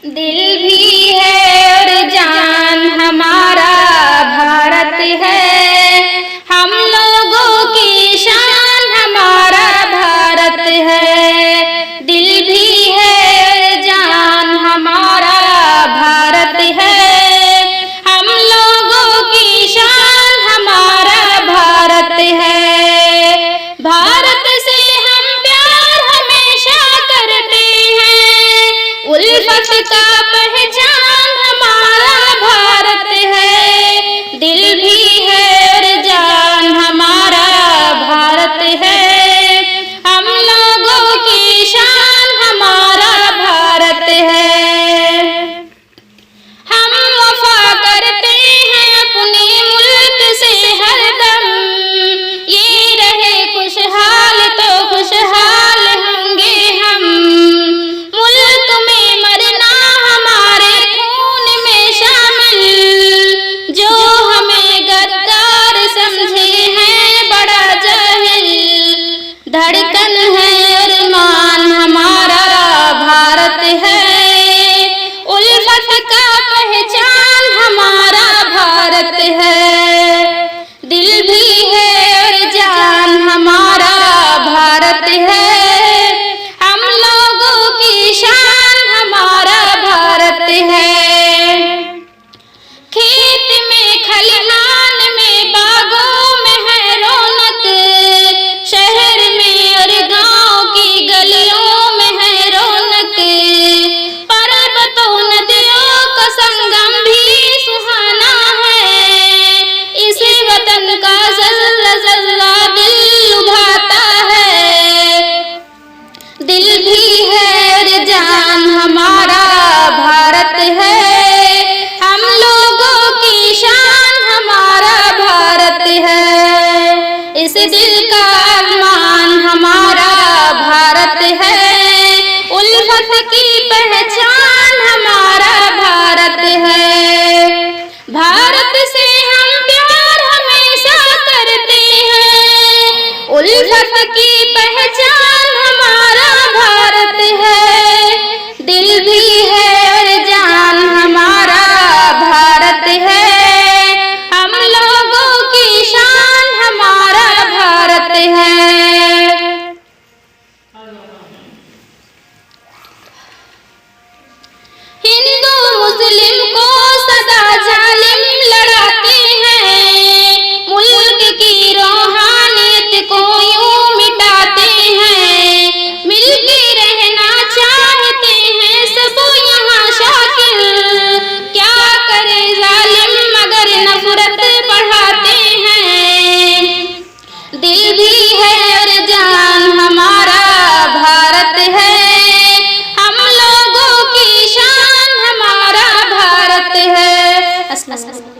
दिल भी है और जान हमारा भारत है, हम लोगों की शान हमारा भारत है। दिल भी है और जान हमारा भारत है, हम लोगों की शान हमारा भारत है। भारत से हम प्यार हमेशा करते हैं, उल्फत का पहचान हमारा भारत है। दिल भी है और जान हमारा भारत है, हम लोगों की शान हमारा भारत है। हम वफा करते हैं अपने मुल्क से हरदम, ये रहे खुशहाल तो खुशहाल होंगे हम। मुल्क में मरना हमारे खून में शामिल, जो हमें गद्दार समझे हैं बड़ा जाहिल। धड़कन है अरमान हमारा भारत है, उल्फत का पहचान हमारा भारत है। दिल भी है और जान हमारा भारत है, हम लोगों की शान हमारा भारत है। खेत में खलिहान में बागों में है रौनक, शहर में और गांव की गलियों में है रौनक। पर्वतों नदियों का संगम भी सुहाना है, इस वतन का जल्ला जल्ला दिल लुभाता है। दिल भी है और जान हमारा भारत है, हम लोगों की शान हमारा भारत है। इस दिल का अरमान हमारा भारत है, उल्फत की पहचान हमारा भारत है। भारत से हम प्यार हमेशा करते हैं, उल्फत की पहचान हमारा भारत है। दिल भी है और जान हमारा भारत है, हम लोगों की शान हमारा भारत है। हिंदू मुस्लिम को सदा जालिम लड़ाते हैं, मुल्क की रूहानियत को यूं मिटाते हैं। मिलके रहना चाहते हैं सब यहाँ शाकिल, क्या करे जालिम मगर नफरत बढ़ाते हैं। दिल भी है और जान हमारा भारत है, हम लोगों की शान हमारा भारत है।